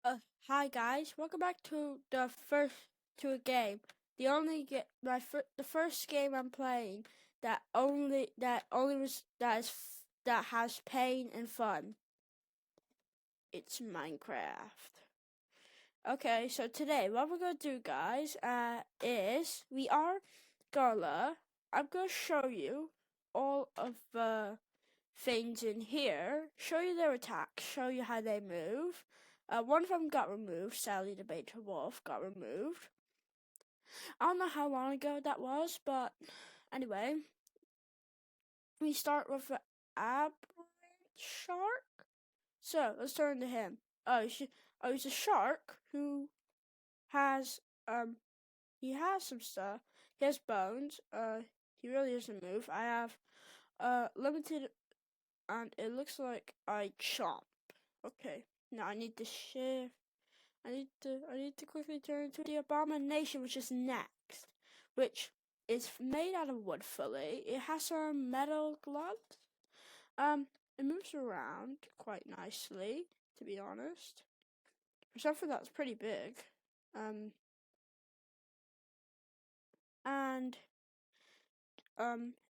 Uh, Hi guys, welcome back to a game. The first game I'm playing that has pain and fun. It's Minecraft. Okay, so today what we're gonna do, guys, is we are gonna I'm gonna show you all of the things in here, show you their attacks, show you how they move. One of them got removed. Sally the Beta Wolf got removed. I don't know how long ago that was, but anyway, we start with the Aberrant Shark. So let's turn to him. He's a shark who has he has some stuff. He has bones. He really doesn't move. I have limited, and it looks like I chomp. Okay, now I need to shift. I need to quickly turn to the Abomination, which is next, which is made out of wood fully. It has some metal gloves. It moves around quite nicely, to be honest. For something that's pretty big. And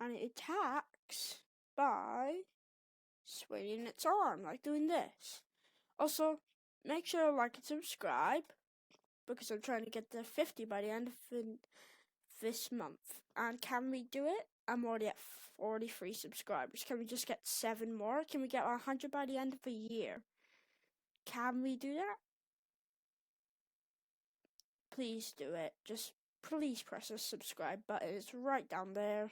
it attacks by swinging its arm, like doing this. Also, make sure to like and subscribe, because I'm trying to get to 50 by the end of this month. And can we do it? I'm already at 43 subscribers. Can we just get 7 more? Can we get 100 by the end of the year? Can we do that? Please do it. Just please press the subscribe button. It's right down there.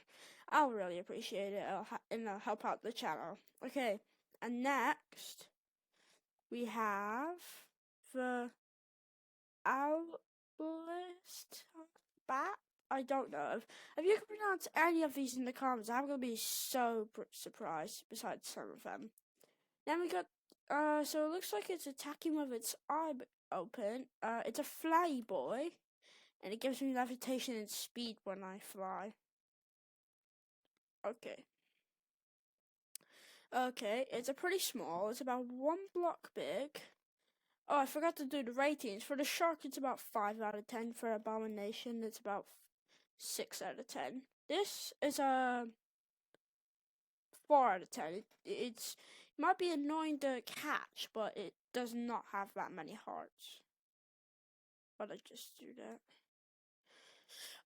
I'll really appreciate it. It'll help out the channel. Okay, and next we have the Owlist Bat. I don't know. If you can pronounce any of these in the comments, I'm gonna be so surprised. Besides some of them. Then we got. So it looks like it's attacking with its eye open. It's a fly boy, and it gives me levitation and speed when I fly. Okay. Okay, it's a pretty small. It's about 1 block big. Oh, I forgot to do the ratings. For the shark, it's about 5 out of 10. For Abomination, it's about 6 out of 10. This is a 4 out of 10. It might be annoying to catch, but it does not have that many hearts. But I just do that.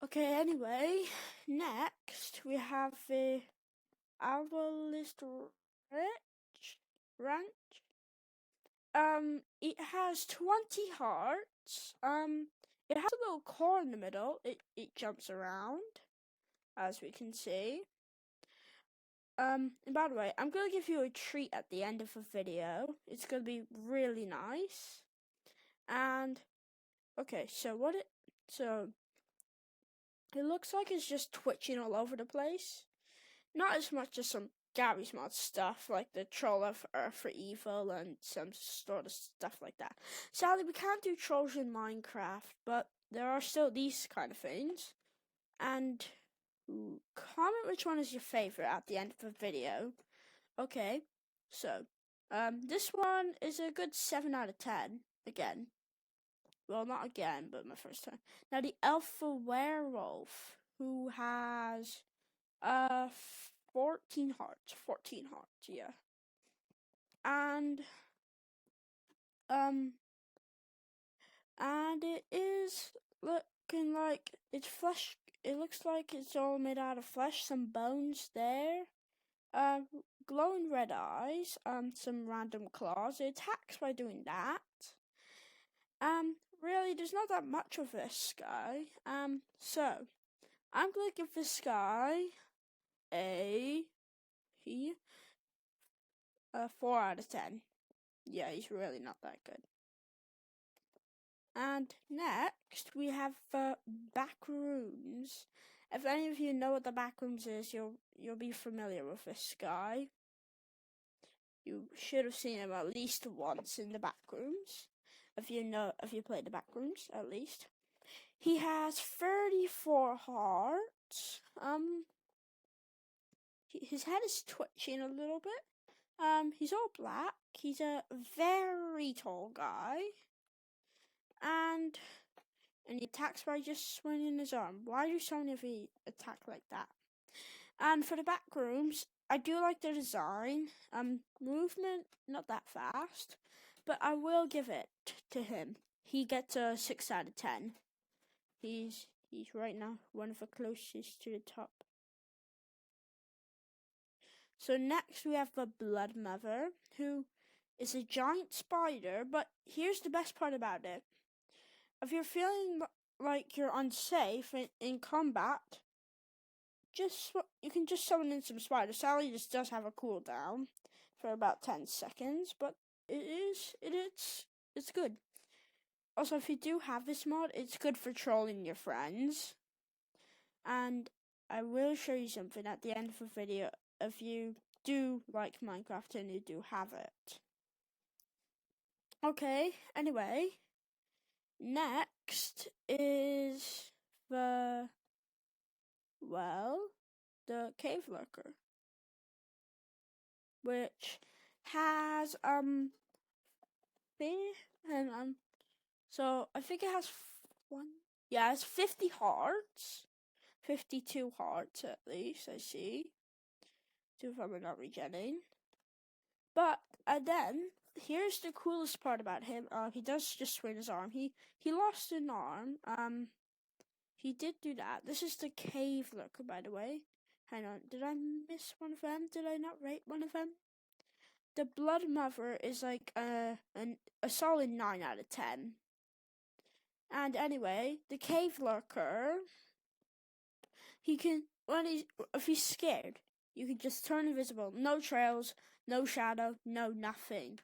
Okay, anyway, next we have the Owlist Ranch. It has 20 hearts. It has a little core in the middle. It jumps around, as we can see. And by the way, I'm gonna give you a treat at the end of the video. It's gonna be really nice. And okay, so it looks like it's just twitching all over the place. Not as much as some Gary's Mod stuff, like the Troll of Earth for Evil and some sort of stuff like that. Sadly, we can't do trolls in Minecraft, but there are still these kind of things. And comment which one is your favorite at the end of the video. Okay, so this one is a good 7 out of 10. Again, well, not again, but my first time. Now the Alpha Werewolf, who has 14 hearts. 14 hearts, yeah. And it is looking like it's flesh. It looks like it's all made out of flesh, some bones there. Glowing red eyes, some random claws. It attacks by doing that. Really, there's not that much of this guy. So I'm gonna give this guy a 4 out of 10. Yeah, he's really not that good. And next we have the Backrooms. If any of you know what the Backrooms is, you'll be familiar with this guy. You should have seen him at least once in the Backrooms. If you played the Backrooms, at least. He has 34 hearts. His head is twitching a little bit. He's all black. He's a very tall guy. and he attacks by just swinging his arm. Why do so many of you attack like that? And for the back rooms, I do like the design. Movement, not that fast, but I will give it to him. He gets a 6 out of 10. He's right now one of the closest to the top. So next we have the Blood Mother, who is a giant spider, but here's the best part about it. If you're feeling like you're unsafe in combat, you can just summon in some spiders. Sally just does have a cooldown for about 10 seconds, but it's good. Also, if you do have this mod, it's good for trolling your friends. And I will show you something at the end of the video if you do like Minecraft and you do have it. Okay, anyway, next is the cave lurker, which has so I think it has it has 50 hearts, 52 hearts at least. I see. 2 of them are not regenerating. But then here's the coolest part about him. He does just swing his arm. He lost an arm. He did do that. This is the cave lurker, by the way. Hang on, did I miss one of them? Did I not rate one of them? The Blood Mother is like a solid 9 out of 10. And anyway, the cave lurker, if he's scared, you can just turn invisible. No trails, no shadow, no nothing.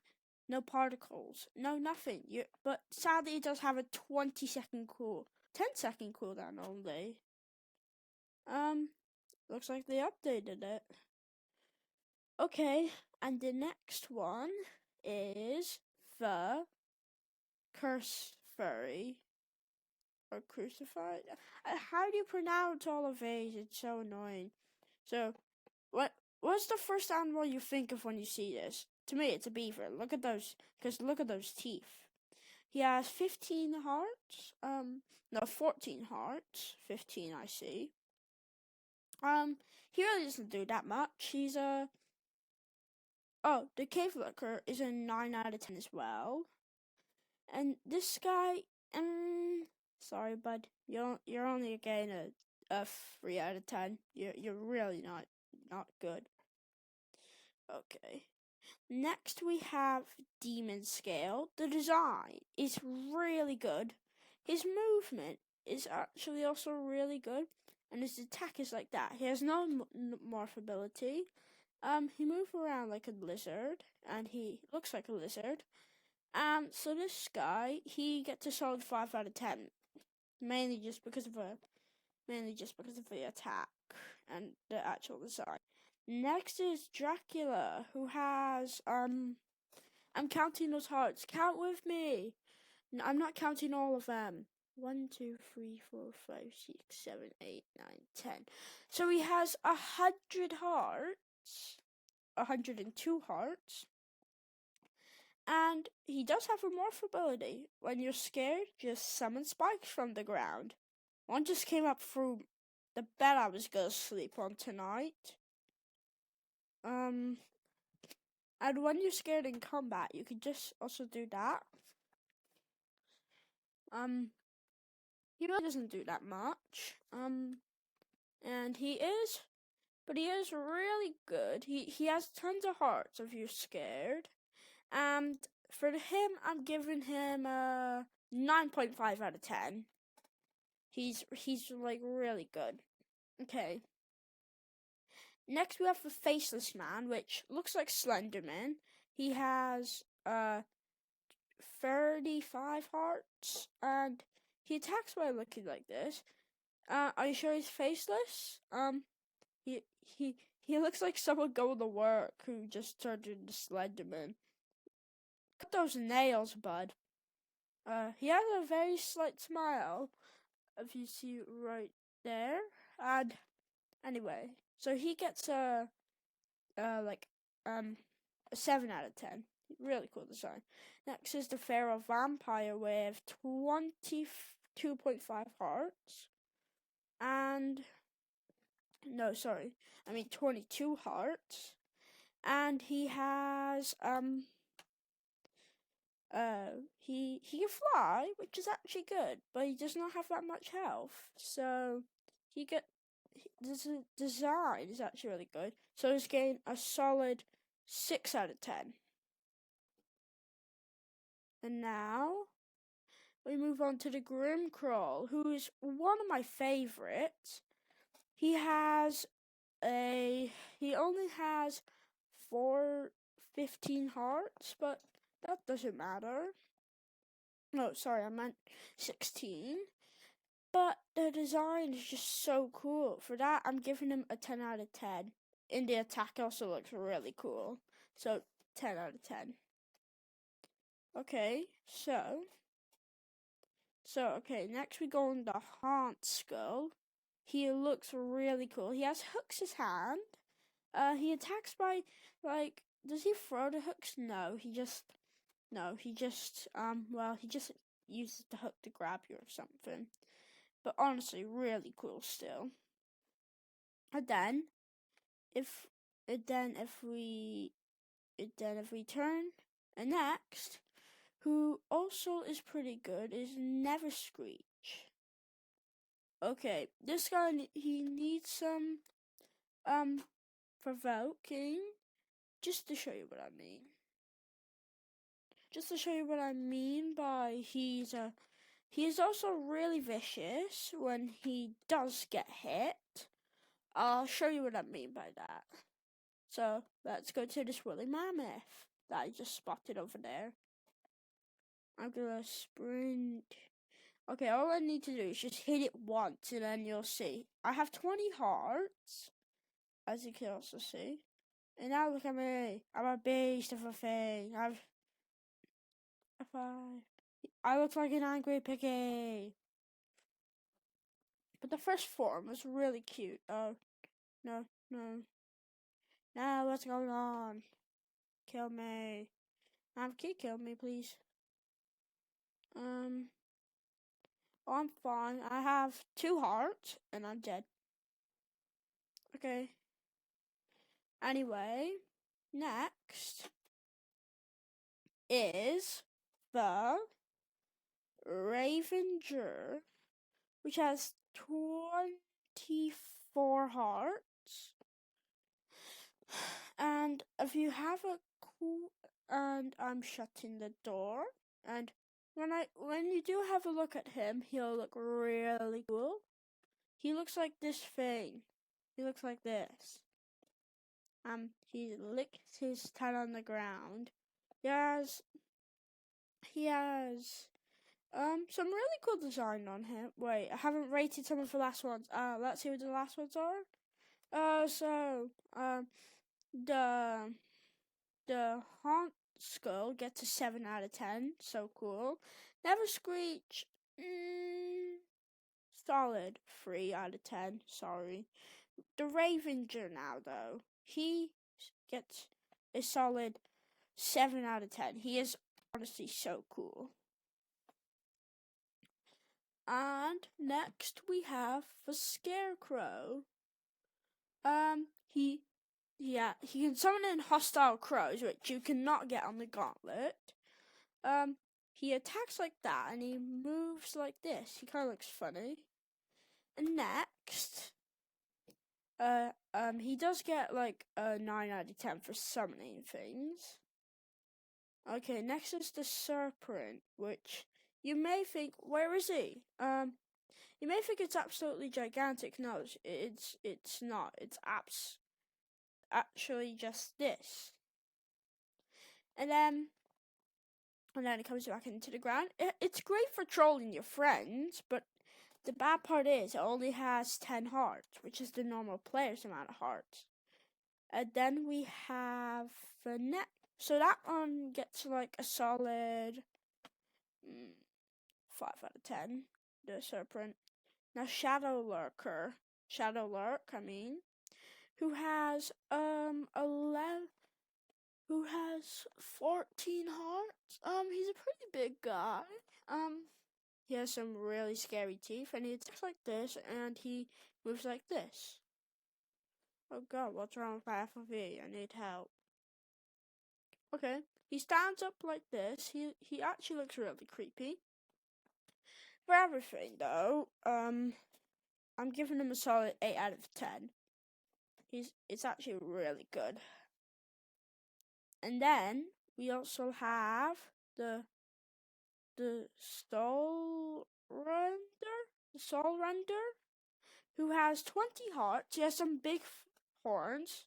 No particles, no nothing. But sadly it does have a 10-second cooldown only. Looks like they updated it. Okay, and the next one is the Curse Furry. Or Crucified. How do you pronounce all of these? It's so annoying. So, what's the first animal you think of when you see this? To me, it's a beaver. Look at those teeth. He has 15 hearts. No, 14 hearts. 15, I see. He really doesn't do that much. He's the cave lurker is a 9 out of 10 as well. And this guy, sorry, bud. You're only getting a 3 out of 10. You're really not good. Okay. Next we have Demon Scale. The design is really good. His movement is actually also really good, and his attack is like that. He has no morph ability. He moves around like a lizard, and he looks like a lizard. So this guy, he gets a solid 5 out of 10, mainly just because of the attack and the actual design. Next is Dracula, who has I'm counting those hearts. Count with me. No, I'm not counting all of them. 1, 2, 3, 4, 5, 6, 7, 8, 9, 10. So he has 100 hearts, 102 hearts. And he does have a morph ability. When you're scared, just summon spikes from the ground. One just came up through the bed I was gonna sleep on tonight. And when you're scared in combat, you can just also do that. He really doesn't do that much. And he is really good. He has tons of hearts if you're scared. And for him, I'm giving him a 9.5 out of 10. He's like really good. Okay. Next we have the Faceless Man, which looks like Slenderman. He has 35 hearts, and he attacks by looking like this. Are you sure he's faceless? He looks like someone going to work who just turned into Slenderman. Cut those nails, bud. He has a very slight smile, if you see right there. And anyway, so he gets a 7 out of 10. Really cool design. Next is the Pharaoh Vampire with 22.5 hearts. And, no, sorry, I mean 22 hearts. And he has, he can fly, which is actually good, but he does not have that much health. So, the design is actually really good. So he's getting a solid 6 out of 10. And now we move on to the Grimcrawl, who is one of my favorites. He only has 15 hearts, but that doesn't matter. No, sorry, I meant 16. But the design is just so cool. For that, I'm giving him a 10 out of 10. And the attack also looks really cool. So, 10 out of 10. Okay, okay, next we go on the Haunt Skull. He looks really cool. He has hooks his hand. He attacks by, like, does he throw the hooks? No, he just uses the hook to grab you or something. But honestly, really cool still. And then, if we turn, and next, who also is pretty good, is Never Screech. Okay, this guy, he needs some provoking, just to show you what I mean. Just to show you what I mean by he is also really vicious when he does get hit. I'll show you what I mean by that. So let's go to this woolly mammoth that I just spotted over there. I'm gonna sprint. Okay, all I need to do is just hit it once and then you'll see. I have 20 hearts, as you can also see. And now look at me. I'm a beast of a thing. I look like an angry piggy. But the first form was really cute. Oh, no. Now what's going on? Kill me. Can you kill me, please? Oh, I'm fine. I have 2 hearts, and I'm dead. Okay. Anyway, next is the Ravenger, which has 24 hearts. And if you have a cool, and I'm shutting the door, and when you do have a look at him, he'll look really cool. He looks like this thing. He looks like this. He licks his tongue on the ground. He has some really cool design on him. Wait, I haven't rated some of the last ones. Let's see what the last ones are. The Haunt Skull gets a 7 out of 10. So cool. Never Screech. Solid 3 out of 10. Sorry. The Ravenger now, though, he gets a solid 7 out of 10. He is honestly so cool. And next we have the Scarecrow. He can summon in hostile crows, which you cannot get on the gauntlet. He attacks like that, and he moves like this. He kind of looks funny. And next, he does get like a 9 out of 10 for summoning things. Okay, next is the Serpent, which you may think, where is he? You may think it's absolutely gigantic. No, it's not. It's actually just this. And then it comes back into the ground. It's great for trolling your friends, but the bad part is it only has 10 hearts, which is the normal player's amount of hearts. And then we have the net. So that one gets like a solid 5 out of 10. The Serpent. Now Shadow Lurk, who has 11 who has 14 hearts. He's a pretty big guy. He has some really scary teeth, and he attacks like this, and he moves like this. Oh god, what's wrong with my FOV? I need help. Okay, he stands up like this. He actually looks really creepy. For everything though, I'm giving him a solid 8 out of 10. It's actually really good. And then we also have the Soul Render, who has 20 hearts. He has some big horns.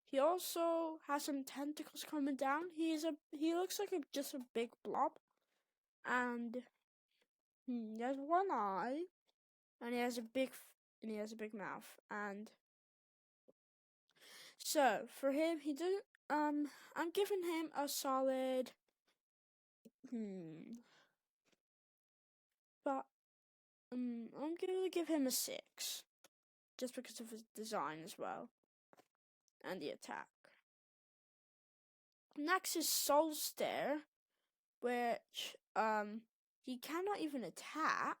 He also has some tentacles coming down. He looks like just a big blob, and he has one eye, and he has a big mouth. And so for him, he didn't. I'm giving him a solid. But I'm gonna give him a 6, just because of his design as well, and the attack. Next is Soul Stare, which he cannot even attack.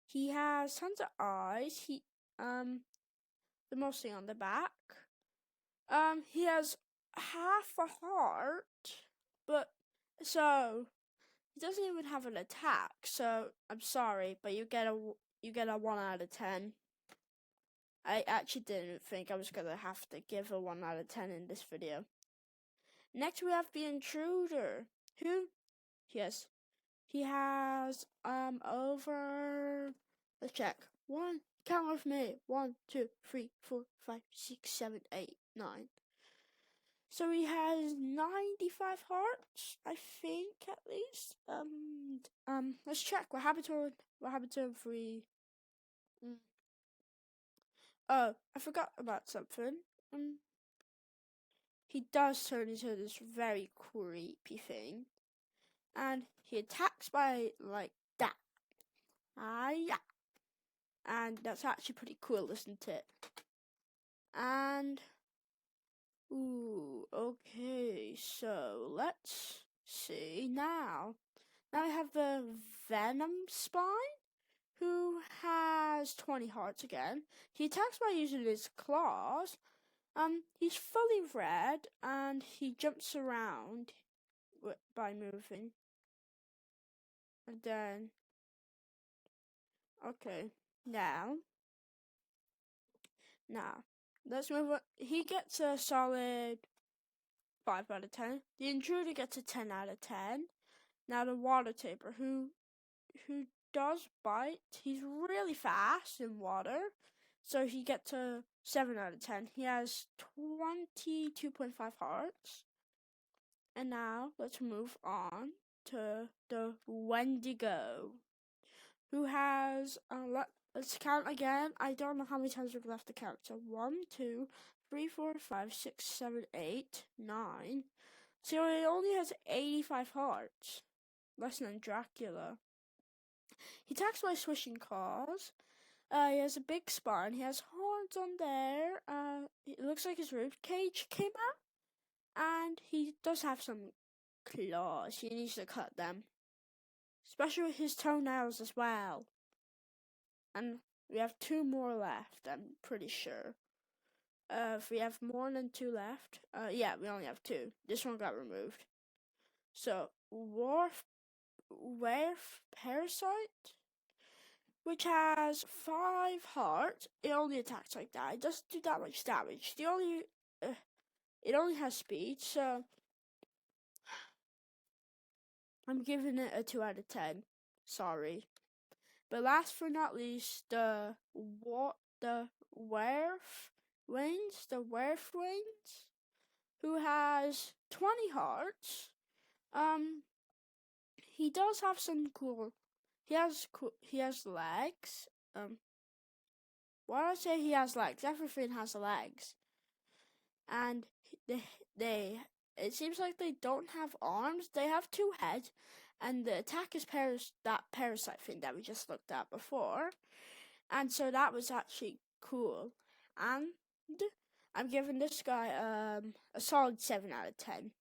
He has tons of eyes. The mostly on the back. He has half a heart, but so he doesn't even have an attack. So I'm sorry, but you get a 1 out of 10. I actually didn't think I was gonna have to give a 1 out of 10 in this video. Next we have the Intruder, who he has over, let's check. Count with me. 1, 2, 3, 4, 5, 6, 7, 8, 9. So he has 95 hearts, I think, at least. Let's check. What happened to him if we? Oh, I forgot about something. He does turn into this very creepy thing, and he attacks by like that. Yeah. And that's actually pretty cool, isn't it? And okay, so let's see now. Now we have the Venom Spine, who has 20 hearts again. He attacks by using his claws. He's fully red, and he jumps around by moving. And then, okay, now, let's move on. He gets a solid 5 out of 10. The Intruder gets a 10 out of 10. Now the Water Taper, who does bite. He's really fast in water, so he gets a 7 out of 10. He has 22.5 hearts. And now let's move on to the Wendigo, who has let's count again. I don't know how many times we've left to count. So 1, 2, 3, 4, 5, 6, 7, 8, 9. So he only has 85 hearts, less than Dracula. He attacks by swishing claws. He has a big spine. He has horns on there. It looks like his rib cage came out. And he does have some claws. He needs to cut them. Especially his toenails as well. And we have 2 more left, I'm pretty sure. If we have more than 2 left, yeah, we only have 2. This one got removed. So, Werf Parasite, which has 5 hearts. It only attacks like that. It doesn't do that much damage. It only has speed, so I'm giving it a 2 out of 10. Sorry. But last but not least, the Werf Wings, who has 20 hearts. He does have some cool. He has legs. Why do I say he has legs? Everything has legs. And it seems like they don't have arms. They have 2 heads, and the attack is that parasite thing that we just looked at before. And so that was actually cool. And I'm giving this guy a solid 7 out of 10.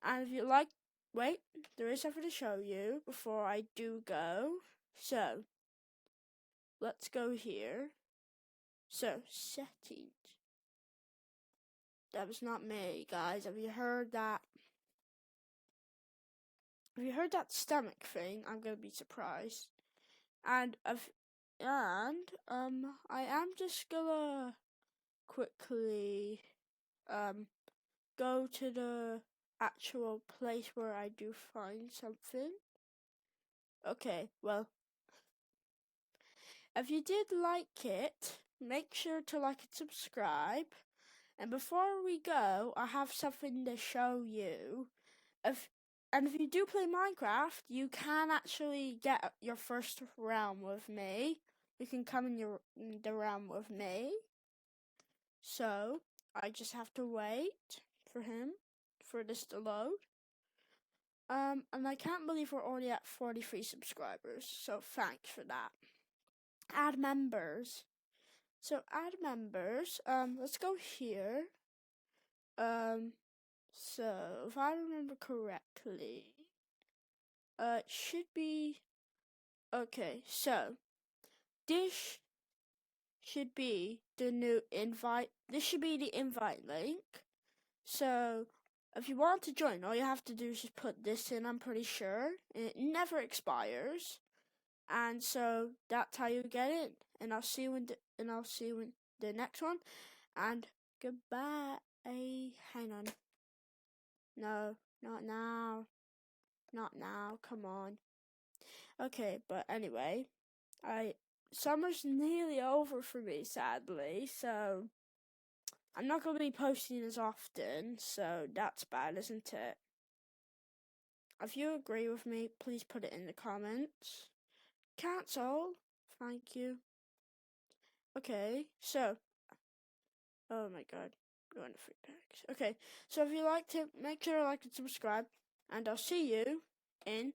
And if you like, wait, there is something to show you before I do go. So, let's go here. So, settings. That was not me, guys. Have you heard that? Have you heard that stomach thing? I'm gonna be surprised. And I am just gonna quickly go to the actual place where I do find something. Okay, well, if you did like it, make sure to like and subscribe. And before we go, I have something to show you. If you do play Minecraft, you can actually get your first realm with me. You can come in the realm with me. So I just have to wait for this to load. And I can't believe we're already at 43 subscribers. So thanks for that. Add members. So add members. Let's go here. So if I remember correctly, it should be okay. So this should be the new invite. This should be the invite link. So if you want to join, all you have to do is just put this in. I'm pretty sure it never expires, and so that's how you get in. And I'll see you in the next one. And goodbye. Hang on. No, not now. Not now. Come on. Okay, but anyway, summer's nearly over for me, sadly. So I'm not going to be posting as often, so that's bad, isn't it? If you agree with me, please put it in the comments. Cancel. Thank you. Okay, so. Oh my god. Going to free packs. Okay, so if you like to, make sure to like and subscribe. And I'll see you in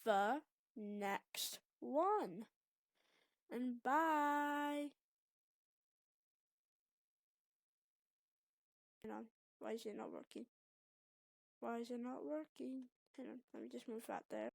the next one. And bye. Hang on. Why is it not working? Why is it not working? Hang on. Let me just move that there.